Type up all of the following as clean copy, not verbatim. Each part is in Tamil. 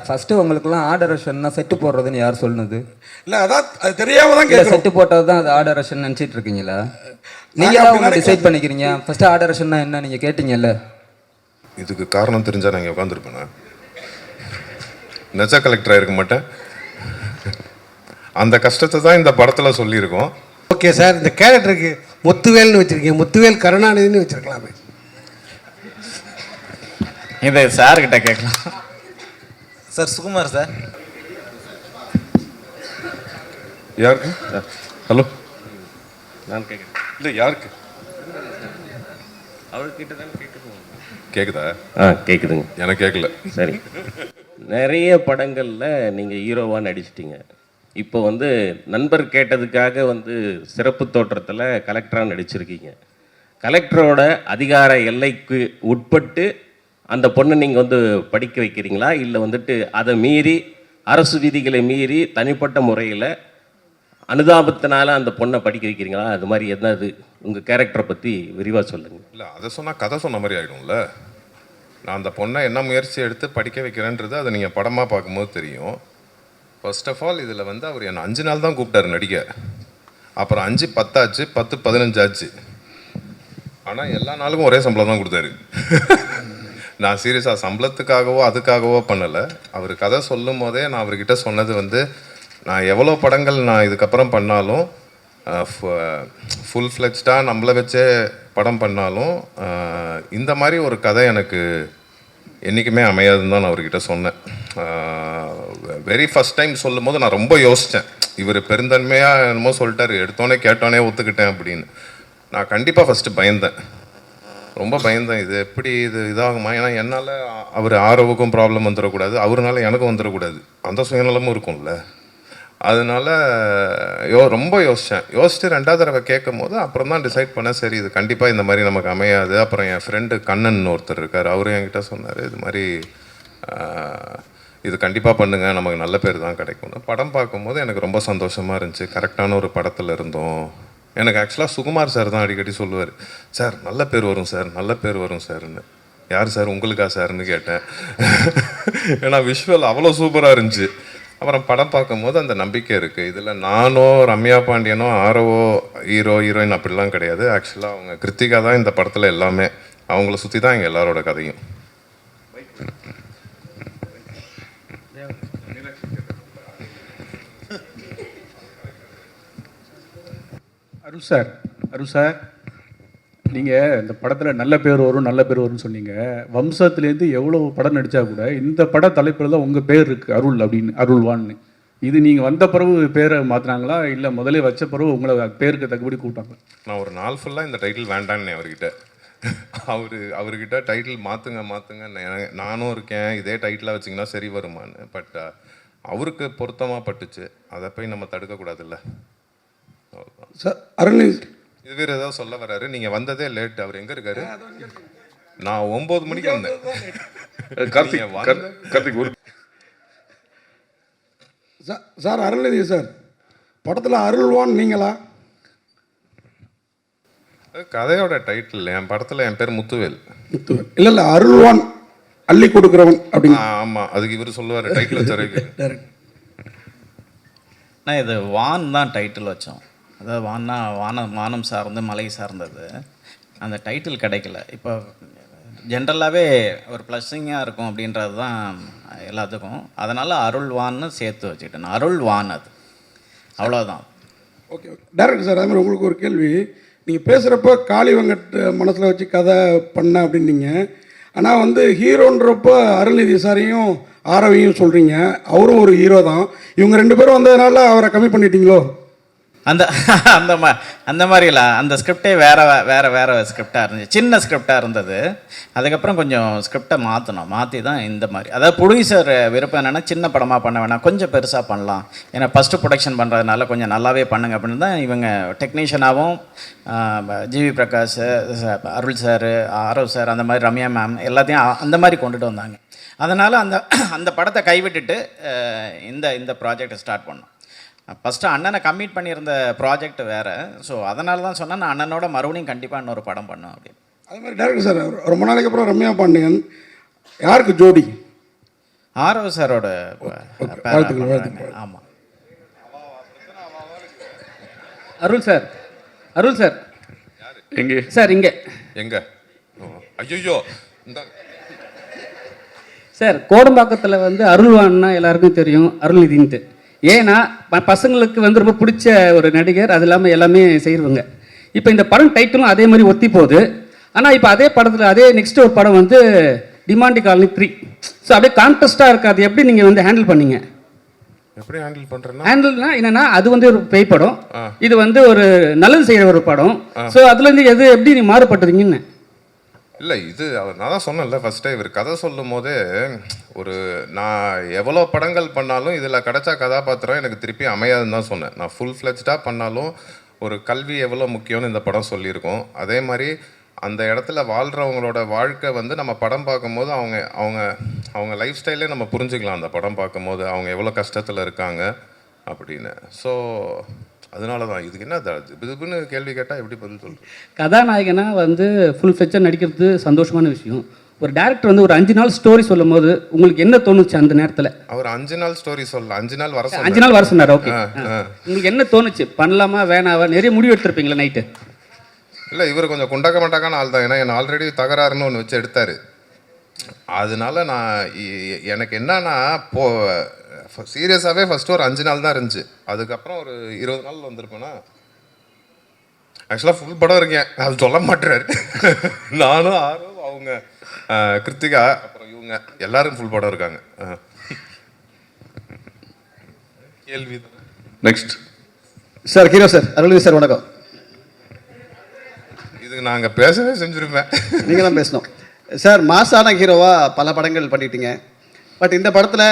ஃபஸ்ட்டு உங்களுக்குலாம் ஆடரேஷன்னா செட்டு போடுறதுன்னு யார் சொன்னது? இல்லை அதான் அது தெரியாம தான் இல்லை, கேட்குறோம். செட்டு போட்டது தான் அது ஆடரேஷன் நினச்சிட்டு இருக்கீங்களா? நீங்கள் தான் உங்களை டிசைட் பண்ணிக்கிறீங்க. ஃபஸ்ட்டு ஆடரேஷன்னா என்ன நீங்கள் கேட்டீங்கல்ல? இதுக்கு காரணம் தெரிஞ்சால் நான் இங்கே உட்காந்துருப்பேனா? நெஜ கலெக்டராக இருக்க மாட்டேன். அந்த கஷ்டத்தை தான் இந்த படத்தில் சொல்லியிருக்கோம். ஓகே சார், இந்த கேரக்டருக்கு முத்துவேல்னு வச்சுருக்கீங்க, முத்துவேல் கருணாநிதினு வச்சுருக்கலாமே. இதை சார்கிட்ட கேட்கலாம். Sir Sukumar sir. யாருக்கு? ஹலோ, நான் கேட்குறேன். இல்லை யாருக்கு அவர்கிட்ட தான் கேட்குறோம். கேட்குதா? கேட்குதுங்க. எனக்கு கேட்கல. சரி, நிறைய படங்களில் நீங்கள் ஹீரோவாக நடிச்சிட்டிங்க. இப்போ வந்து நண்பர் கேட்டதுக்காக வந்து சிறப்பு தோற்றத்தில் கலெக்டராக நடிச்சிருக்கீங்க. கலெக்டரோட அதிகார எல்லைக்கு உட்பட்டு அந்த பொண்ணை நீங்கள் வந்து படிக்க வைக்கிறீங்களா, இல்லை வந்துட்டு அதை மீறி அரசு விதிகளை மீறி தனிப்பட்ட முறையில் அனுதாபத்தினால அந்த பொண்ணை படிக்க வைக்கிறீங்களா? அது மாதிரி என்னது உங்கள் கேரக்டரை பற்றி விரிவாக சொல்லுங்கள். இல்லை, அதை சொன்னால் கதை சொன்ன மாதிரி ஆகிடும்ல. நான் அந்த பொண்ணை என்ன முயற்சி எடுத்து படிக்க வைக்கிறேன்றது அதை நீங்கள் படமாக பார்க்கும்போது தெரியும். ஃபர்ஸ்ட் ஆஃப் ஆல் இதில் வந்து அவர் என்னை 5 நாள் தான் கூப்பிட்டாரு நடிக்க. அப்புறம் 5 10 ஆச்சு, 10 15 ஆச்சு. ஆனால் எல்லா நாளுக்கும் ஒரே சம்பளம் தான் கொடுத்தாரு. நான் சீரியஸாக சம்பளத்துக்காகவோ அதுக்காகவோ பண்ணலை. அவர் கதை சொல்லும் போதே நான் அவர்கிட்ட சொன்னது வந்து, நான் எவ்வளோ படங்கள் நான் இதுக்கப்புறம் பண்ணாலும், ஃபுல் ஃப்ளெக்ஸ்டாக நம்மளை வச்சே படம் பண்ணாலும், இந்த மாதிரி ஒரு கதை எனக்கு என்றைக்குமே அமையாதுன்னு தான் நான் அவர்கிட்ட சொன்னேன். வெரி ஃபஸ்ட் டைம் சொல்லும் போது நான் ரொம்ப யோசித்தேன். இவர் பெருந்தன்மையாக என்னமோ சொல்லிட்டாரு, எடுத்தோடனே கேட்டோன்னே ஒத்துக்கிட்டேன் அப்படின்னு. நான் கண்டிப்பாக ஃபஸ்ட்டு பயந்தேன், ரொம்ப பயந்தேன். இது எப்படி இதாகுமா? ஏன்னா என்னால் அவர் ஆரோவுக்கும் ப்ராப்ளம் வந்துடக்கூடாது, அவருனால எனக்கும் வந்துடக்கூடாது, அந்த சுயநலமும் இருக்கும்ல. அதனால ரொம்ப யோசிச்சுட்டு 2வது தடவை கேட்கும் போது அப்புறம் தான் டிசைட் பண்ணேன், சரி இது கண்டிப்பாக இந்த மாதிரி நமக்கு அமையாது. அப்புறம் என் ஃப்ரெண்டு கண்ணன் ஒருத்தர் இருக்கார், அவரும் என்கிட்ட சொன்னார், இது மாதிரி இது கண்டிப்பாக பண்ணுங்கள், நமக்கு நல்ல பேர் தான் கிடைக்கும்னு. படம் பார்க்கும்போது எனக்கு ரொம்ப சந்தோஷமாக இருந்துச்சு. கரெக்டான ஒரு படத்தில் இருந்தோம். எனக்கு ஆக்சுவலாக சுகுமார் சார் தான் அடிக்கடி சொல்லுவார், சார் நல்ல பேர் வரும் சார், நல்ல பேர் வரும் சார்ன்னு. யார் சார், உங்களுக்கா சார்னு கேட்டேன். ஏன்னா விஷுவல் அவ்வளோ சூப்பராக இருந்துச்சு. அப்புறம் படம் பார்க்கும்போது அந்த நம்பிக்கை இருக்குது. இதில் நானோ ரம்யா பாண்டியனோ ஆரோவோ ஹீரோயின் அப்படிலாம் கிடையாது. ஆக்சுவலாக அவங்க கிருத்திகா தான் இந்த படத்தில் எல்லாமே. அவங்கள சுற்றி தான் எங்கள் எல்லாரோட கதையும். அருள் சார், நீங்கள் இந்த படத்தில் நல்ல பேர் வரும்னு சொன்னீங்க. வம்சத்துலேருந்து எவ்வளோ படம் நடித்தா கூட இந்த பட தலைப்பில் தான் உங்கள் பேர் இருக்குது, அருள் அப்படின்னு, அருள்வான்னு. இது நீங்கள் வந்த பிறகு பேரை மாற்றினாங்களா, இல்லை முதலே வச்ச பிறகு உங்களை பேருக்கு தக்கபடி கூப்பிட்டாங்க? நான் ஒரு நாள் ஃபுல்லாக இந்த டைட்டில் வேண்டான்னு அவர்கிட்ட. அவர்கிட்ட டைட்டில் மாற்றுங்க நானும் இருக்கேன், இதே டைட்டிலாக வச்சிங்கன்னா சரி வருமானு. பட் அவருக்கு பொருத்தமாக பட்டுச்சு, அதை போய் நம்ம தடுக்கக்கூடாதுல்ல. சார் அருள் இது வேறு ஏதாவது சொல்ல வர்றாரு. நீங்கள் வந்ததே லேட், அவர் எங்கே இருக்காரு? நான் 9 மணிக்கு வந்தேன். கார்த்திக் சார் அருள்நிதி சார், படத்தில் அருள்வான் நீங்களா? கதையோட டைட்டில், என் படத்தில் என் பேர் முத்துவேல். முத்துவேல் இல்லை அருள்வான் அள்ளி கொடுக்குறவன் அப்படின்னு. ஆமாம், அதுக்கு இவர் சொல்லுவார் டைட்டில் வச்சாரு. நான் இது வான் தான் டைட்டில் வச்சோம். அதாவது வான்னா வானம் சார்ந்து மலை சார்ந்தது. அந்த டைட்டில் கிடைக்கல. இப்போ ஜென்ரலாகவே ஒரு ப்ளஸ்ஸிங்காக இருக்கும் அப்படின்றது தான் எல்லாத்துக்கும். அதனால் அருள்வான்னு சேர்த்து வச்சுக்கிட்டேன். அருள்வான், அது அவ்வளோதான். ஓகே டேரக்டர் சார், அதே மாதிரி உங்களுக்கு ஒரு கேள்வி. நீங்கள் பேசுகிறப்ப காளி வெங்கட் மனசில் வச்சு கதை பண்ண அப்படின்னீங்க. ஆனால் வந்து ஹீரோன்றப்போ அருள்நிதி சாரையும் ஆரவையும் சொல்கிறீங்க, அவரும் ஒரு ஹீரோ தான். இவங்க 2 பேரும் வந்ததுனால அவரை கம்மி பண்ணிட்டீங்களோ? அந்த மாதிரி இல்லை. அந்த ஸ்கிரிப்டே வேறு ஸ்கிரிப்டாக இருந்துச்சு, சின்ன ஸ்கிரிப்டாக இருந்தது. அதுக்கப்புறம் கொஞ்சம் ஸ்கிரிப்டை மாற்றி தான் இந்த மாதிரி. அதாவது ப்ரொடியூசர் விருப்பம் என்னென்னா, சின்ன படமாக பண்ண வேணாம், கொஞ்சம் பெருசாக பண்ணலாம், ஏன்னா ஃபஸ்ட்டு ப்ரொடக்ஷன் பண்ணுறதுனால கொஞ்சம் நல்லாவே பண்ணுங்க அப்படின்னு தான் இவங்க டெக்னீஷியனாகவும் ஜிவி பிரகாஷ், அருள் சார், ஆரவ் சார், அந்த மாதிரி ரம்யா மேம் எல்லாத்தையும் அந்த மாதிரி கொண்டுட்டு வந்தாங்க. அதனால் அந்த படத்தை கைவிட்டுட்டு இந்த ப்ராஜெக்டை ஸ்டார்ட் பண்ணோம். ஃபஸ்ட்டு அண்ணனை கம்மிட் பண்ணியிருந்த ப்ராஜெக்ட் வேறு. ஸோ அதனால தான் சொன்னேன், நான் அண்ணனோட மறுபடியும் கண்டிப்பாக இன்னொரு படம் பண்ணோம் அப்படின்னு. அது மாதிரி டேரக்டர் சார், ரொம்ப நாளைக்கு அப்புறம் ரம்யா பாண்டியன் யாருக்கு ஜோடி? ஆரவ் சாரோட வாழ்த்துக்கள், வாழ்த்துக்கள். ஆமாம். அருள் சார், அருள் சார் எங்கே சார் இங்கே எங்க ஐயோ இந்த சார் கோடம்பாக்கத்தில் வந்து அருள்வான்னா எல்லாருக்கும் தெரியும், அருள்நிதின்ட்டு. ஏன்னா பசங்களுக்கு வந்து ரொம்ப பிடிச்ச ஒரு நடிகர், அது இல்லாமல் எல்லாமே செய்கிறவங்க. இப்போ இந்த படம் டைட்டிலும் அதே மாதிரி ஒத்தி போகுது. ஆனால் இப்போ அதே படத்தில் அதே நெக்ஸ்ட் ஒரு படம் வந்து டிமாண்டி காலனி 3. ஸோ அப்படியே கான்ட்ராஸ்டாக இருக்காது. எப்படி நீங்கள் வந்து ஹேண்டில் பண்ணீங்க? எப்படி ஹேண்டில் பண்றேன்னா ஹேண்டில்னா என்னன்னா, அது வந்து ஒரு பேய் படம், இது வந்து ஒரு நல்லது செய்கிற ஒரு படம். ஸோ அதுலேருந்து எது எப்படி நீ மாறுபட்டுறீங்கன்னு? இல்லை இது நான் தான் சொன்னேன்ல ஃபஸ்ட்டே, இவர் கதை சொல்லும் போதே ஒரு நான் எவ்வளோ படங்கள் பண்ணாலும் இதில் கிடைச்சா கதாபாத்திரம் எனக்கு திருப்பி அமையாதுன்னு தான் சொன்னேன். நான் ஃபுல் ஃப்ளெஜ்டாக பண்ணாலும் ஒரு கல்வி எவ்வளோ முக்கியம்னு இந்த படம் சொல்லியிருக்கோம். அதே மாதிரி அந்த இடத்துல வாழ்கிறவங்களோட வாழ்க்கை வந்து நம்ம படம் பார்க்கும்போது அவங்க அவங்க அவங்க லைஃப் ஸ்டைலே நம்ம புரிஞ்சுக்கலாம். அந்த படம் பார்க்கும்போது அவங்க எவ்வளோ கஷ்டத்தில் இருக்காங்க அப்படின்னு. ஸோ அதனால தான் இதுக்கு என்ன இதுன்னு கேள்வி கேட்டால் எப்படி பதில் சொல்கிறது? கதாநாயகனா வந்து ஃபுல் ஃப்ளெஜ்ஜாக நடிக்கிறது சந்தோஷமான விஷயம். ஒரு டேரக்டர் வந்து ஒரு 5 நாள் ஸ்டோரி சொல்லும் போது உங்களுக்கு என்ன தோணுச்சு அந்த நேரத்தில்? அவர் 5 நாள் ஸ்டோரி சொல்லல, 5 நாள் வர 5 நாள் வர சொன்னார். ஓகே, உங்களுக்கு என்ன தோணுச்சு? பண்ணலாமா வேணாவா? நிறைய முடிவு எடுத்திருப்பீங்களா நைட்டு? இல்லை இவர் கொஞ்சம் குண்டக்க மண்டக்கான ஆள் தான். ஏன்னா என்ன ஆல்ரெடி தகராறுன்னு ஒன்று வச்சு எடுத்தார். அதனால நான் எனக்கு என்னன்னா சீரியஸாகவே ஃபஸ்ட்டு ஒரு 5 நாள் தான் இருந்துச்சு. அதுக்கப்புறம் ஒரு 20 நாள் வந்திருப்பேன்னா ஆக்சுவலாக ஃபுல் படம் இருக்கேன், அது சொல்ல மாட்டுறாரு. நானும் ஆரும் அவங்க கிருத்திகா அப்புறம் இவங்க எல்லாரும் ஃபுல் படம் இருக்காங்க. கேள்வி next sir, hero sir, Arulnithi sir வணக்கம். இதுக்கு நாங்கள் பேசவே செஞ்சுருப்பேன். நீங்கள் தான் பேசணும் சார். மாசான ஹீரோவாக பல படங்கள் பண்ணிட்டீங்க. பட் இந்த படத்தில்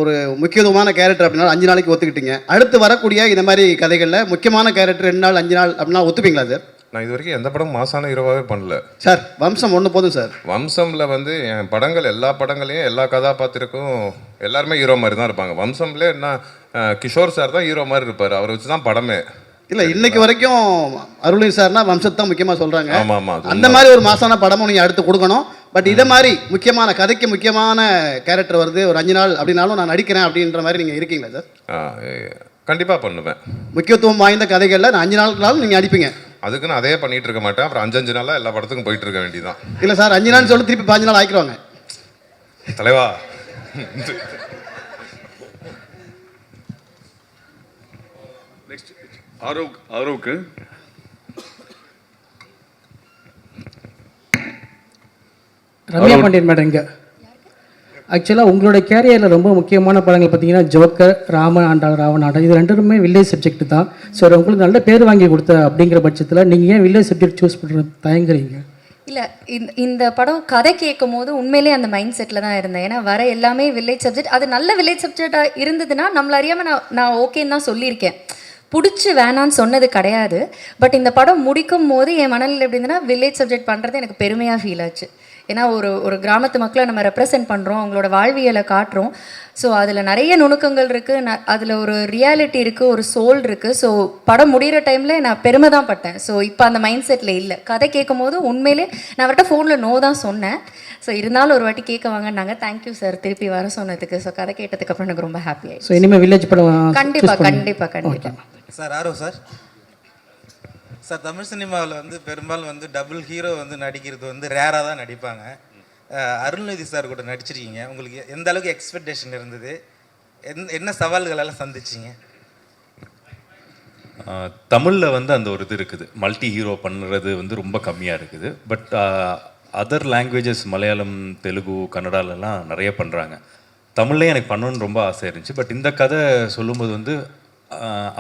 ஒரு முக்கியத்துவமான கேரக்டர் அப்படின்னா 5 நாளைக்கு ஒத்துக்கிட்டீங்க. அடுத்து வரக்கூடிய இந்த மாதிரி கதைகளில் முக்கியமான கேரக்டர் 2 நாள் 5 நாள் அப்படின்னா ஒத்துப்பீங்களா சார்? நான் இது வரைக்கும் எந்த படம் மாசான ஹீரோவாகவே பண்ணல சார். வம்சம் ஒன்று போதும் சார். வம்சமில் வந்து என் படங்கள் எல்லா படங்களையும் எல்லா கதாபாத்திரக்கும் எல்லாருமே ஹீரோ மாதிரி தான் இருப்பாங்க. வம்சம்ல என்ன கிஷோர் சார் தான் ஹீரோ மாதிரி இருப்பார். அவரை வச்சு தான் படமே. இல்லை இன்னைக்கு வரைக்கும் அருள்நிதி சார்னா வம்சத்தை தான் முக்கியமாக சொல்கிறாங்க. ஆமாம் ஆமாம். அந்த மாதிரி ஒரு மாசான படமும் நீங்கள் அடுத்து கொடுக்கணும். பட் இதை மாதிரி முக்கியமான கதைக்கு முக்கியமான கேரக்டர் வருது ஒரு 5 நாள் அப்படின்னாலும் நான் நடிக்கிறேன் அப்படின்ற மாதிரி நீங்கள் இருக்கீங்களா சார்? கண்டிப்பாக பண்ணுவேன். முக்கியத்துவம் வாய்ந்த கதைகளில் நான் 5 நாளுக்குனாலும் நீங்கள் நடிப்பீங்க. அதுக்கு நான் அதே பண்ணிட்டு இருக்க மாட்டேன். அப்புறம் 5 நாளாக எல்லா படத்துக்கும் போயிட்டு இருக்க வேண்டியதான். இல்லை சார், 5 நாள் சொல்லி திருப்பி 5 நாள் ஆக்கிடுவாங்க தலைவா. நெக்ஸ்ட் ஆரோவுக்கு ரம்யா பாண்டியன் மேடம் இங்கே. ஆக்சுவலாக உங்களோட கேரியரில் ரொம்ப முக்கியமான படங்கள் பார்த்தீங்கன்னா ஜோக்கர், ராம ஆண்டாள், ராவணாண்டம், இது ரெண்டுமே வில்லேஜ் சப்ஜெக்ட் தான். ஸோ உங்களுக்கு நல்ல பேர் வாங்கி கொடுத்த அப்படிங்கிற பட்சத்தில் நீங்கள் ஏன் வில்லேஜ் சப்ஜெக்ட் சூஸ் பண்ணுறது தயங்குறீங்க? இல்லை, இந்த படம் கதை கேட்கும் போது உண்மையிலே அந்த மைண்ட் செட்டில் தான் இருந்தேன். ஏன்னா வர எல்லாமே வில்லேஜ் சப்ஜெக்ட். அது நல்ல வில்லேஜ் சப்ஜெக்டாக இருந்ததுன்னா நம்மள அறியாமல் நான் ஓகேன்னு தான் சொல்லியிருக்கேன், பிடிச்சி வேணான்னு சொன்னது கிடையாது. பட் இந்த படம் முடிக்கும் போது என் மனநிலை எப்படி இருந்ததுன்னா, வில்லேஜ் சப்ஜெக்ட் பண்ணுறது எனக்கு பெருமையாக ஃபீல் ஆச்சு. ஏன்னா ஒரு கிராமத்து மக்களை நம்ம ரெப்ரசென்ட் பண்ணுறோம், அவங்களோட வாழ்வியலை காட்டுறோம். ஸோ அதில் நிறைய நுணுக்கங்கள் இருக்குது, அதில் ஒரு ரியாலிட்டி இருக்குது, ஒரு சோல் இருக்குது. ஸோ படம் முடிகிற டைமில் நான் பெருமை தான் பட்டேன். ஸோ இப்போ அந்த மைண்ட் செட்டில் இல்லை. கதை கேட்கும் போது உண்மையிலே நான் அவர்கிட்ட ஃபோனில் நோ தான் சொன்னேன். ஸோ இருந்தாலும் ஒரு வாட்டி கேட்க வாங்கினாங்க. தேங்க்யூ சார் திருப்பி வர சொன்னதுக்கு. ஸோ கதை கேட்டதுக்கப்புறம் எனக்கு ரொம்ப ஹாப்பி ஆயிடுச்சு. ஸோ இனிமேல் வில்லேஜ் படம் கண்டிப்பாக. சார் ஆரோ சார், தமிழ் சினிமாவில் வந்து பெரும்பாலும் வந்து டபுள் ஹீரோ வந்து நடிக்கிறது வந்து ரேராக தான் நடிப்பாங்க. அருள்நிதி சார் கூட நடிச்சிருக்கீங்க. உங்களுக்கு எந்த அளவுக்கு எக்ஸ்பெக்டேஷன் இருந்தது? என்ன சவால்களெல்லாம் சந்திச்சிங்க? தமிழில் வந்து அந்த ஒரு இது இருக்குது, மல்டி ஹீரோ பண்ணுறது வந்து ரொம்ப கம்மியாக இருக்குது. But other languages Malayalam, Telugu, கன்னடாலெலாம் நிறைய பண்ணுறாங்க. தமிழ்லேயே எனக்கு பண்ணணுன்னு ரொம்ப ஆசை இருந்துச்சு. பட் இந்த கதை சொல்லும்போது வந்து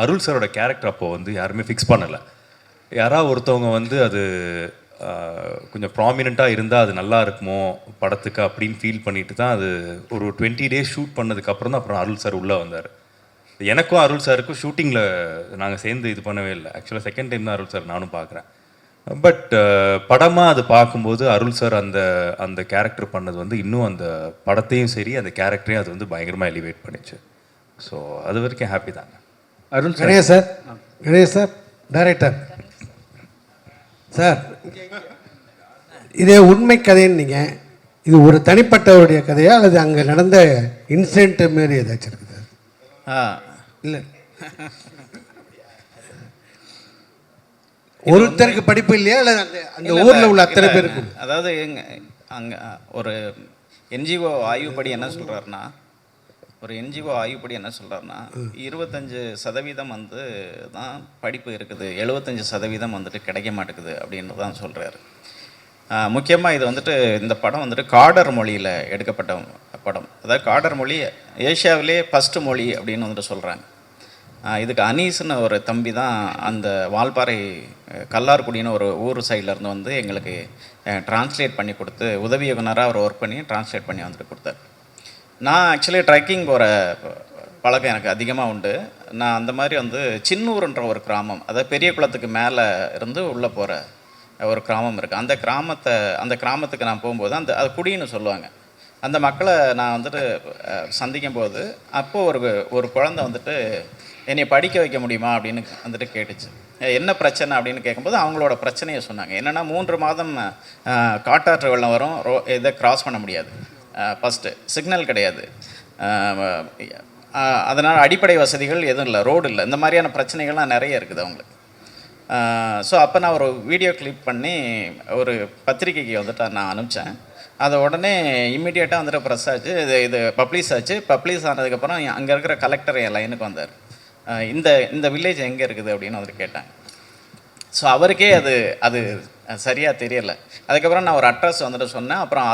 அருள் சாரோட கேரக்டர் அப்போது வந்து யாருமே ஃபிக்ஸ் பண்ணலை. யாராவது ஒருத்தவங்க வந்து அது கொஞ்சம் ப்ராமினெண்ட்டாக இருந்தால் அது நல்லா இருக்குமோ படத்துக்கு அப்படின்னு ஃபீல் பண்ணிட்டு தான் அது ஒரு 20 days ஷூட் பண்ணதுக்கப்புறம் தான் அப்புறம் அருள் சார் உள்ளே வந்தார். எனக்கும் அருள் சாருக்கும் ஷூட்டிங்கில் நாங்கள் சேர்ந்து இது பண்ணவே இல்லை. ஆக்சுவலாக செகண்ட் டைம் தான் அருள் சார் நானும் பார்க்குறேன். பட் படமாக அது பார்க்கும்போது அருள் சார் அந்த கேரக்டர் பண்ணது வந்து இன்னும் அந்த படத்தையும் சரி அந்த கேரக்டரையும் அது வந்து பயங்கரமாக எலிவேட் பண்ணிச்சு. ஸோ அது வரைக்கும் ஹாப்பி தாங்க. அருள் கணேஷ் சார் டைரக்டர் சார், இதே உண்மை கதைன்னு நீங்கள் இது ஒரு தனிப்பட்டவருடைய கதையா அல்லது அங்கே நடந்த இன்சிடென்ட் மாரி ஏதாச்சும் இருக்குது? இல்லை, ஒருத்தருக்கு படிப்பு இல்லையா அல்லது அந்த ஊரில் உள்ள அத்தனை பேருக்கு? அதாவது அங்கே ஒரு என்ஜிஓ ஆய்வுப்படி என்ன சொல்கிறாருன்னா, 25% வந்து தான் படிப்பு இருக்குது, 75% வந்துட்டு கிடைக்க மாட்டேங்குது அப்படின்னு தான் சொல்கிறாரு. முக்கியமாக இது வந்துட்டு இந்த படம் வந்துட்டு காடர் மொழியில் எடுக்கப்பட்ட படம். அதாவது காடர் மொழி ஏஷியாவிலே ஃபஸ்ட்டு மொழி அப்படின்னு வந்துட்டு சொல்கிறாங்க. இதுக்கு அனீஸ்னு ஒரு தம்பி தான் அந்த வால்பாறை கல்லார்குடின்னு ஒரு ஊர் சைட்லேருந்து வந்து எங்களுக்கு ட்ரான்ஸ்லேட் பண்ணி கொடுத்து, உதவி இயக்குனராக அவர் ஒர்க் பண்ணி ட்ரான்ஸ்லேட் பண்ணி வந்துட்டு கொடுத்தார். நான் ஆக்சுவலி ட்ரெக்கிங் போகிற பழக்கம் எனக்கு அதிகமாக உண்டு. நான் அந்த மாதிரி வந்து சின்னூர்ன்ற ஒரு கிராமம், அதாவது பெரிய குளத்துக்கு மேலே இருந்து உள்ளே போகிற ஒரு கிராமம் இருக்குது. அந்த கிராமத்துக்கு நான் போகும்போது அது குடின்னு சொல்லுவாங்க. அந்த மக்களை நான் வந்துட்டு சந்திக்கும் போது அப்போது ஒரு குழந்தை வந்துட்டு என்னை படிக்க வைக்க முடியுமா அப்படின்னு வந்துட்டு கேட்டுச்சு. என்ன பிரச்சனை அப்படின்னு கேட்கும்போது அவங்களோட பிரச்சனையை சொன்னாங்க. என்னென்னா 3 மாதம் காட்டாற்று வெள்ளம் வரும், இதை கிராஸ் பண்ண முடியாது, ஃபஸ்ட்டு சிக்னல் கிடையாது, அதனால் அடிப்படை வசதிகள் எதுவும் இல்லை, ரோடு இல்லை, இந்த மாதிரியான பிரச்சனைகள்லாம் நிறைய இருக்குது அவங்களுக்கு. ஸோ அப்போ நான் ஒரு வீடியோ கிளிப் பண்ணி ஒரு பத்திரிக்கைக்கு வந்துட்டு நான் அனுப்பிச்சேன். அதை உடனே இம்மிடியேட்டாக வந்துட்டு ப்ரெஸ் ஆச்சு, இது பப்ளிஷ் ஆச்சு. பப்ளிஷ் ஆனதுக்கப்புறம் அங்கே இருக்கிற கலெக்டர் என் லைனுக்கு வந்தார். இந்த வில்லேஜ் எங்கே இருக்குது அப்படின்னு வந்துட்டு கேட்டாங்க. ஸோ அவருக்கே அது சரியாக தெரியலை. அதுக்கப்புறம் நான் ஒரு அட்ரஸ் வந்துட்டு சொன்னேன். அப்புறம்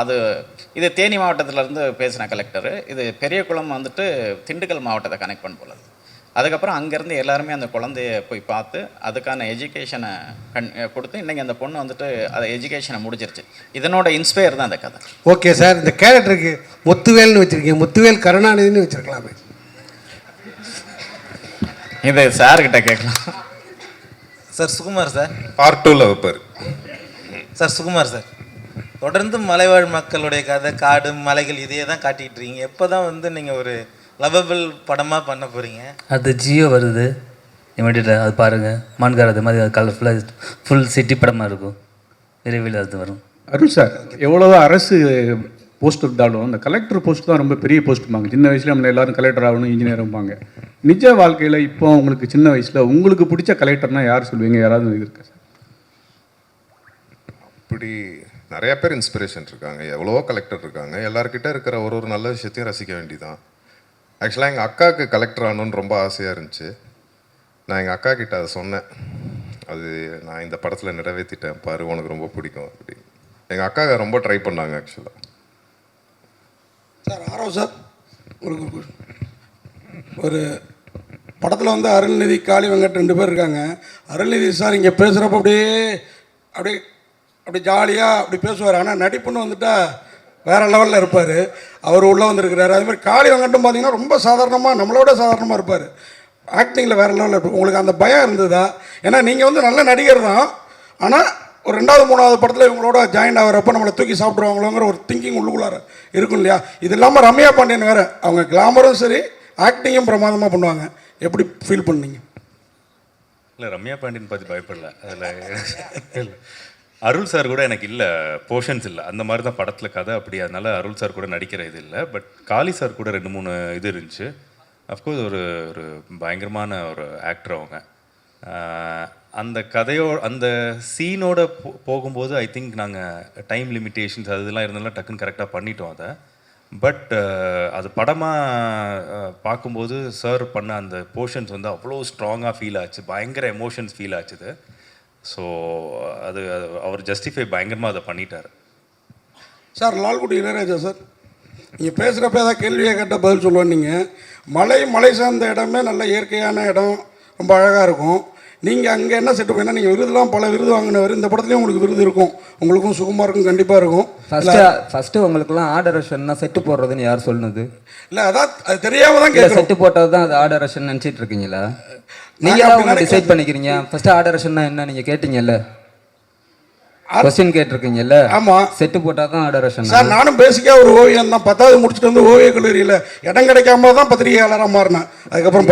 இது தேனி மாவட்டத்திலேருந்து பேசின கலெக்டரு, இது பெரியகுளம் வந்துட்டு திண்டுக்கல் மாவட்டத்தை கனெக்ட் பண்ண போல. அதுக்கப்புறம் அங்கேருந்து எல்லாருமே அந்த குழந்தைய போய் பார்த்து அதுக்கான எஜுகேஷனை கொடுத்து இன்றைக்கி அந்த பொண்ணு வந்துட்டு அதை எஜுகேஷனை முடிச்சிருச்சு. இதனோட இன்ஸ்பயர் தான் அந்த கதை. ஓகே சார், இந்த கேரக்டருக்கு முத்துவேல்னு வச்சுருக்கீங்க, முத்துவேல் கருணாநிதினு வச்சுருக்கலாமே. இது சார்கிட்ட கேட்கலாம். சார் சுகுமார் சார் பார்ட் 2ல் வைப்பார். சார் சுகுமார் சார், தொடர்ந்து மலைவாழ் மக்களுடைய கதை, காடு மலைகள் இதையே தான் காட்டிகிட்டு இருக்கீங்க. எப்போ தான் வந்து நீங்கள் ஒரு லவபிள் படமாக பண்ண போகிறீங்க? அது ஜியோ வருது இமீடியட்டாக, அது பாருங்கள். மான்கார் அது மாதிரி கலர்ஃபுல்லாக ஃபுல் சிட்டி படமாக இருக்கும், விரைவில் அது வரும். அருள் சார், எவ்வளோ அரசு போஸ்ட் இருந்தாலும் அந்த கலெக்டர் போஸ்ட் தான் ரொம்ப பெரிய போஸ்ட்டுமாங்க. சின்ன வயசில் நம்ம எல்லோரும் கலெக்டர் ஆகணும், இன்ஜினியர் ஆகுவாங்க. நிஜ வாழ்க்கையில் இப்போ உங்களுக்கு சின்ன வயசில் உங்களுக்கு பிடிச்ச கலெக்டர்னால் யார் சொல்லுவீங்க? யாராவது இருக்கா சார்? இப்படி நிறைய பேர் இன்ஸ்பிரேஷன் இருக்காங்க, எவ்வளவோ கலெக்டர் இருக்காங்க. எல்லாருக்கிட்ட இருக்கிற ஒரு நல்ல விஷயத்தையும் ரசிக்க வேண்டிதான். ஆக்சுவலாக எங்கள் அக்காவுக்கு கலெக்டர் ஆகணுன்னு ரொம்ப ஆசையாக இருந்துச்சு. நான் எங்கள் அக்கா கிட்ட அதை சொன்னேன், அது நான் இந்த படத்தில் நிறைவேற்றிட்டேன் பாரு, உனக்கு ரொம்ப பிடிக்கும் அப்படி. எங்கள் அக்கா ரொம்ப ட்ரை பண்ணாங்க ஆக்சுவலாக. சார் ஆரோ சார், ஒரு படத்தில் வந்து அருள்நிதி காளி வெங்கட் 2 பேர் இருக்காங்க. அருள்நிதி சார் இங்கே பேசுகிறப்ப அப்படியே ஜாலியாக அப்படி பேசுவார். ஆனால் நடிப்புன்னு வந்துட்டா வேறு லெவலில் இருப்பார். அவர் உள்ளே வந்திருக்கிறாரு. அதுமாதிரி காளி வெங்கட்டும் பார்த்தீங்கன்னா ரொம்ப சாதாரணமாக, நம்மளோட சாதாரணமாக இருப்பார். ஆக்டிங்கில் வேறு லெவலில் இருப்பார். உங்களுக்கு அந்த பயம் இருந்ததா? ஏன்னா நீங்கள் வந்து நல்ல நடிகர் தான், ஆனால் ஒரு 2வது 3வது படத்தில் இவங்களோட ஜாயின் ஆகிறப்ப நம்மளை தூக்கி சாப்பிடுவாங்களோங்கிற ஒரு திங்கிங் உள்ளுக்குள்ளார இருக்கும் இல்லையா? இது இல்லாமல் ரம்யா பாண்டியன் வேறு, அவங்க கிளாமரும் சரி ஆக்டிங்கும் பிரமாதமாக பண்ணுவாங்க. எப்படி ஃபீல் பண்ணீங்க? இல்லை, ரம்யா பாண்டியன் பற்றி பயப்படல. அதில் அருள் சார் கூட எனக்கு இல்லை, போர்ஷன்ஸ் இல்லை, அந்த மாதிரி தான் படத்தில் கதை அப்படி. அதனால அருள் சார் கூட நடிக்கிற இது இல்லை. பட் காளி சார் கூட 2-3 இது இருந்துச்சு. அஃப்கோர்ஸ் ஒரு பயங்கரமான ஒரு ஆக்டர் அவங்க. அந்த அந்த சீனோட போகும்போது ஐ திங்க் நாங்கள் டைம் லிமிட்டேஷன்ஸ் அதெல்லாம் இருந்தாலும் டக்குன்னு கரெக்டாக பண்ணிட்டோம் அதை. பட் அது படமாக பார்க்கும்போது சார் பண்ண அந்த போர்ஷன்ஸ் வந்து அவ்வளோ ஸ்ட்ராங்காக ஃபீல் ஆச்சு, பயங்கர எமோஷன்ஸ் ஃபீல் ஆச்சுது. ஸோ அது அவர் ஜஸ்டிஃபை பயங்கரமாக அதை பண்ணிட்டார். சார் லால்குடி இளையராஜா சார், நீங்கள் பேசுகிறப்ப ஏதாவது கேள்வியாக கேட்டால் பதில் சொல்லுவேன். நீங்கள் மலை சார்ந்த இடமே நல்ல இயற்கையான இடம், ரொம்ப அழகாக இருக்கும். நீங்கள் அங்கே என்ன செட்டு பண்ணால் நீங்கள் விருதுலாம் பல விருது வாங்கினவர், இந்த படத்துலேயும் உங்களுக்கு விருது இருக்கும், உங்களுக்கும் சுகுமாருக்கும் கண்டிப்பாக இருக்கும். ஃபஸ்ட்டு உங்களுக்குலாம் ஆர்டரேஷன்னா செட்டு போடுறதுன்னு யார் சொன்னது? இல்லை, அதான் அது தெரியாமல் தான் கேட்குறேன். செட்டு போட்டது தான் அது ஆர்டரேஷன் நினச்சிட்டு இருக்கீங்களா? நீங்கள் டிசைட் பண்ணிக்கிறீங்க. ஃபஸ்ட்டு ஆர்டரேஷன்னா என்ன நீங்கள் கேட்டீங்கல்ல, கொஸ்டின் கேட்டிருக்கீங்கல்ல? ஆமாம், செட்டு போட்டால் தான் ஆர்டரேஷன். சார் நானும் பேசிக்காக ஒரு ஓவியம் தான், 10வது முடிச்சுட்டு வந்து ஓவிய கல்லூரியில் இடம் கிடைக்காம தான் பத்திரிகையாளராக மாறினேன். அதுக்கப்புறம்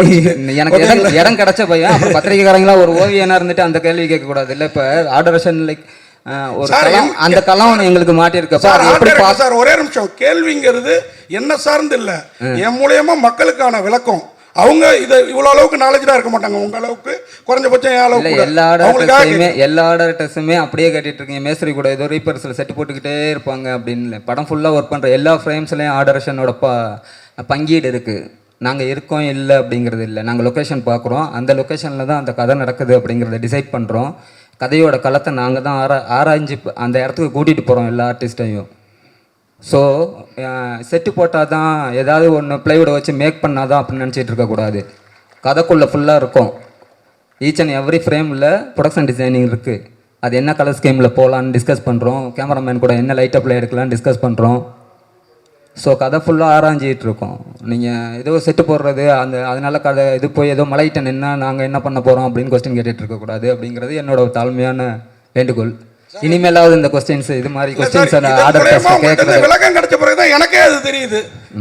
எனக்கு இடம் கிடைச்ச பையன், அப்புறம் பத்திரிகைக்காரங்களா ஒரு ஓவியனாக இருந்துட்டு அந்த கேள்வி கேட்கக்கூடாது இல்லை? இப்போ ஆர்டரேஷன் லைக் ஒரு சார், களம், அந்த களம் எங்களுக்கு மாட்டியிருக்கப்ப சார், அது எப்படி ஆர்டர் சார், ஒரே நிமிஷம். கேள்விங்கிறது என்ன சார்ந்து இல்ல, என் மூலியமா மக்களுக்கான விளக்கம். அவங்க இதை இவ்வளவு அளவுக்கு நாலேஜா இருக்க மாட்டாங்க, உங்க அளவுக்கு குறைஞ்சபட்சம் என் அளவுக்கு கூட. எல்லா ஆர்டர்ஸுமே அப்படியே கட்டிட்டு இருக்கீங்க. மேஸ்திரி கூட ஏதோ ரீப்பர்ஸில் செட்டு போட்டுக்கிட்டே இருப்பாங்க அப்படின்னு படம் ஃபுல்லாக ஒர்க் பண்ணுற எல்லா ஃப்ரேம்ஸ்லேயும் ஆர்டரேஷனோட பங்கீடு இருக்குது. நாங்கள் இருக்கோம் இல்லை அப்படிங்கிறது இல்லை, நாங்கள் லொக்கேஷன் பார்க்குறோம், அந்த லொக்கேஷனில் தான் அந்த கதை நடக்குது அப்படிங்கிறத டிசைட் பண்ணுறோம். கதையோட களத்தை நாங்கள் தான் ஆராய்ஞ்சு அந்த இடத்துக்கு கூட்டிகிட்டு போகிறோம் எல்லா ஆர்டிஸ்ட்டையும். ஸோ செட்டு போட்டால் தான் ஏதாவது ஒன்று ப்ளைவுட் வச்சு மேக் பண்ணால் தான் அப்படின்னு நினச்சிட்டு இருக்கக்கூடாது. கதைக்குள்ளே ஃபுல்லாக இருக்கும். ஈச் அண்ட் எவ்ரி ஃப்ரேமில் ப்ரொடக்ஷன் டிசைனிங் இருக்குது. அது என்ன கலர் ஸ்கீமில் போகலான்னு டிஸ்கஸ் பண்ணுறோம். கேமராமேன் கூட என்ன லைட் அப்ல எடுக்கலான்னு டிஸ்கஸ் பண்ணுறோம். ஸோ கதை ஃபுல்லாக ஆராய்ஞ்சிட்டு இருக்கோம். நீங்கள் ஏதோ செட்டு போடுறது அதனால கதை இது போய் ஏதோ மலையிட்ட நின்னா நாங்கள் என்ன பண்ண போகிறோம் அப்படின்னு கொஸ்டின் கேட்டுட்டு இருக்கக்கூடாது அப்படிங்கிறது என்னோட தாழ்மையான வேண்டுகோள். இனிமேலாவது இந்த கொஸ்டின்ஸ் இது மாதிரி கொஸ்டின்ஸ் விளக்கம் கிடைச்ச பிறகுதான் எனக்கே அது தெரியுது.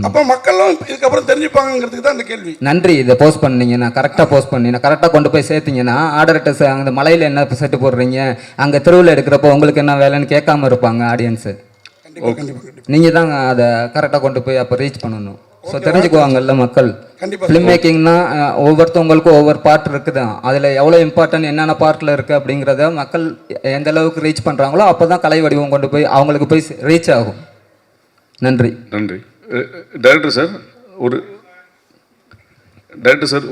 அப்போ மக்களும் இதுக்கப்புறம் தெரிஞ்சுப்பாங்கிறதுக்கு தான் இந்த கேள்வி. நன்றி. இதை போஸ்ட் பண்ணீங்க, நான் கரெக்டாக போஸ்ட் பண்ணி நான் கரெக்டாக கொண்டு போய் சேர்த்தீங்கன்னா ஆர்டர்ஸ் அந்த மலையில் என்ன செட்டு போடுறீங்க, அங்கே தெருவில் எடுக்கிறப்போ உங்களுக்கு என்ன வேலைன்னு கேட்காம இருப்பாங்க ஆடியன்ஸு. நீங்கள் தான் அதை கரெக்டாக கொண்டு போய் அப்போ ரீச் பண்ணணும். ஸோ தெரிஞ்சுக்குவாங்கல்ல மக்கள். ஃபிலிம் மேக்கிங்னா ஒவ்வொருத்தவங்களுக்கும் ஒவ்வொரு பார்ட் இருக்குது. அதில் எவ்வளோ இம்பார்ட்டன்ட் என்னென்ன பார்ட்டில் இருக்குது அப்படிங்கிறத மக்கள் எந்த அளவுக்கு ரீச் பண்ணுறாங்களோ அப்போ தான் கலை வடிவம் கொண்டு போய் அவங்களுக்கு போய் ரீச் ஆகும். நன்றி. நன்றி. டைரக்டர் சார்,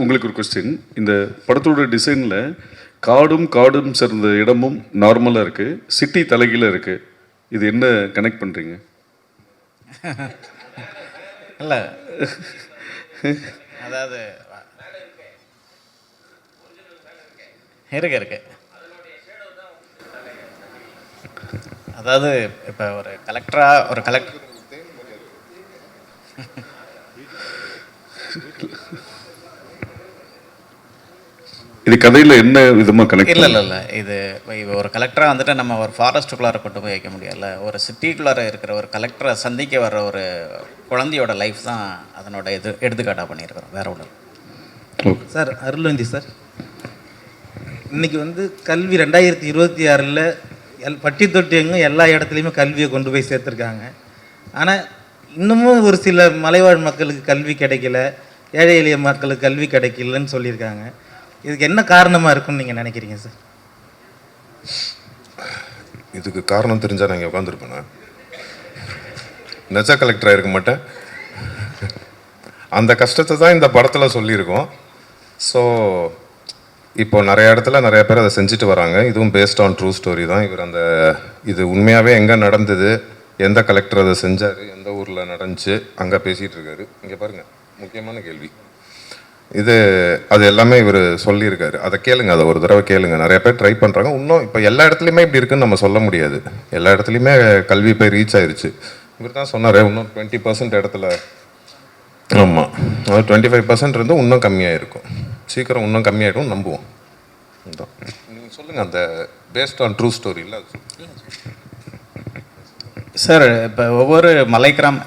உங்களுக்கு ஒரு கொஸ்டின். இந்த படத்தோட டிசைனில் காடும் சேர்ந்த இடமும் நார்மலாக இருக்குது, சிட்டி தலைகீழ இருக்குது. இது என்ன கனெக்ட் பண்ணுறீங்க? இல்லை, அதாவது இருக்கு அதாவது இப்போ ஒரு கலெக்டர் இது கதையில் என்ன விதமாக கனெக்ட்? இல்லை இது ஒரு கலெக்டராக வந்துட்டு நம்ம ஒரு ஃபாரஸ்ட்டுக்குள்ளார கொண்டு போய் வைக்க முடியல. ஒரு சிட்டிக்குள்ளார இருக்கிற ஒரு கலெக்டரை சந்திக்க வர்ற ஒரு குழந்தையோட லைஃப் தான் அதனோட எடுத்துக்காட்டாக பண்ணியிருக்கிறோம், வேற ஒன்று. சார், அருள்வந்தி சார், இன்னைக்கு வந்து கல்வி 2026 பட்டி தொட்டி எங்கும் எல்லா இடத்துலையுமே கல்வியை கொண்டு போய் சேர்த்துருக்காங்க. ஆனால் இன்னமும் ஒரு சில மலைவாழ் மக்களுக்கு கல்வி கிடைக்கல, ஏழை எளிய மக்களுக்கு கல்வி கிடைக்கலன்னு சொல்லியிருக்காங்க. இதுக்கு என்ன காரணமாக இருக்குன்னு நீங்கள் நினைக்கிறீங்க சார்? இதுக்கு காரணம் தெரிஞ்சால் நான் இங்கே உட்காந்துருப்பேண்ணா, நெஜ கலெக்டராக இருக்க மாட்டேன். அந்த கஷ்டத்தை தான் இந்த படத்தில் சொல்லியிருக்கோம். ஸோ இப்போ நிறைய இடத்துல நிறைய பேர் அதை செஞ்சுட்டு வராங்க. இதுவும் பேஸ்ட் ஆன் ட்ரூ ஸ்டோரி தான். இது உண்மையாகவே எங்கே நடந்தது, எந்த கலெக்டர் அதை செஞ்சார், எந்த ஊரில் நடந்துச்சு, அங்கே பேசிகிட்டு இருக்காரு. இங்கே பாருங்கள், முக்கியமான கேள்வி அது எல்லாமே இவர் சொல்லியிருக்காரு. அதை கேளுங்க, அதை ஒரு தடவை கேளுங்க. நிறைய பேர் ட்ரை பண்ணுறாங்க. இன்னும் இப்போ எல்லா இடத்துலையுமே இப்படி இருக்குன்னு நம்ம சொல்ல முடியாது. எல்லா இடத்துலையுமே கல்வி போய் ரீச் ஆயிடுச்சு. இவர் தான் சொன்னார், இன்னும் 20% இடத்துல, ஆமாம், அது 25% இருந்து இன்னும் கம்மியாக இருக்கும். சீக்கிரம் இன்னும் கம்மியாகிடும் நம்புவோம். நீங்கள் சொல்லுங்கள், அந்த பேஸ்ட் ஆன் ட்ரூ ஸ்டோரி இல்லை சார். இப்போ ஒவ்வொரு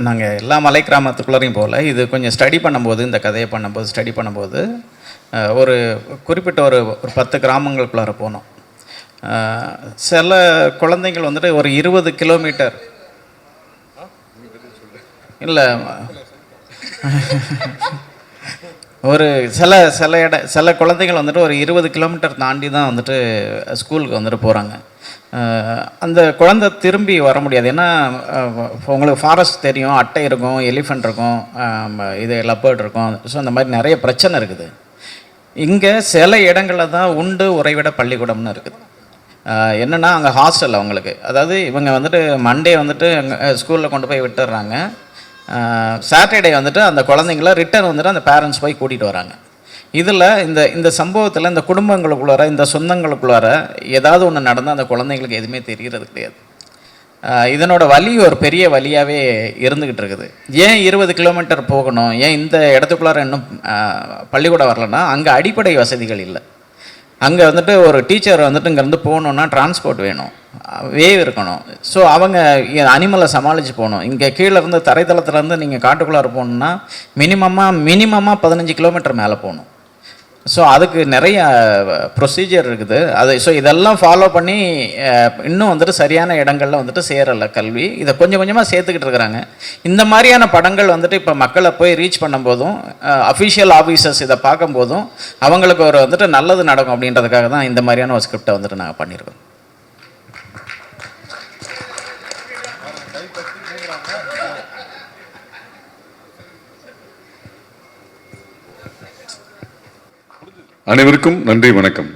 நாங்கள் எல்லா மலை கிராமத்துக்குள்ளரையும் போகல. இது கொஞ்சம் ஸ்டடி பண்ணும்போது, இந்த கதையை ஸ்டடி பண்ணும்போது ஒரு குறிப்பிட்ட ஒரு 10 கிராமங்களுக்குள்ளார போனோம். சில குழந்தைகள் வந்துட்டு ஒரு 20 கிலோமீட்டர் இல்லை, ஒரு சில குழந்தைகள் வந்துட்டு ஒரு 20 கிலோமீட்டர் தாண்டி தான் வந்துட்டு ஸ்கூலுக்கு வந்துட்டு போகிறாங்க. அந்த குழந்தை திரும்பி வர முடியாது. ஏன்னா உங்களுக்கு ஃபாரஸ்ட் தெரியும், அட்டை இருக்கும், எலிஃபெண்ட் இருக்கும், இது லப்பர்ட் இருக்கும். ஸோ அந்த மாதிரி நிறைய பிரச்சனை இருக்குது. இங்கே சில இடங்களில் தான் உண்டு உறைவிட பள்ளிக்கூடம்னு இருக்குது. என்னென்னா அங்கே ஹாஸ்டல் அவங்களுக்கு, அதாவது இவங்க வந்துட்டு மண்டே வந்துட்டு ஸ்கூலில் கொண்டு போய் விட்டுடுறாங்க. சாட்டர்டே வந்துட்டு அந்த குழந்தைங்கள ரிட்டர்ன் வந்துட்டு அந்த பேரண்ட்ஸ் போய் கூட்டிகிட்டு வராங்க. இதில் இந்த சம்பவத்தில் இந்த குடும்பங்களுக்குள்ளார, இந்த சொந்தங்களுக்குள்ளார ஏதாவது ஒன்று நடந்தால் அந்த குழந்தைங்களுக்கு எதுவுமே தெரிகிறது கிடையாது. இதனோட வலி ஒரு பெரிய வலியாகவே இருந்துக்கிட்டு இருக்குது. ஏன் 20 கிலோமீட்டர் போகணும், ஏன் இந்த இடத்துக்குள்ளார இன்னும் பள்ளிக்கூடம் வரலன்னா, அங்கே அடிப்படை வசதிகள் இல்லை. அங்கே வந்துட்டு ஒரு டீச்சர் வந்துட்டு இங்கேருந்து போகணுன்னா டிரான்ஸ்போர்ட் வேணும், வேவ் இருக்கணும். ஸோ அவங்க அனிமலை சமாளித்து போகணும். இங்கே கீழே இருந்து தரைத்தளத்துலேருந்து நீங்கள் காட்டுக்குள்ளார போகணுன்னா மினிமமாக 15 கிலோமீட்டர் மேலே போகணும். ஸோ அதுக்கு நிறைய ப்ரொசீஜர் இருக்குது. அது ஸோ இதெல்லாம் ஃபாலோ பண்ணி இன்னும் வந்துட்டு சரியான இடங்களில் வந்துட்டு சேரலை கல்வி. இதை கொஞ்சம் கொஞ்சமாக சேர்த்துக்கிட்டு இருக்கிறாங்க. இந்த மாதிரியான படங்கள் வந்துட்டு இப்போ மக்களை போய் ரீச் பண்ணும்போதும் அஃபிஷியல் ஆஃபீஸர்ஸ் இதை பார்க்கும்போதும் அவங்களுக்கு ஒரு வந்துட்டு நல்லது நடக்கும் அப்படின்றதுக்காக தான் இந்த மாதிரியான ஒரு ஸ்கிரிப்டை வந்துட்டு நாங்கள் பண்ணியிருக்கோம். அனைவருக்கும் நன்றி, வணக்கம்.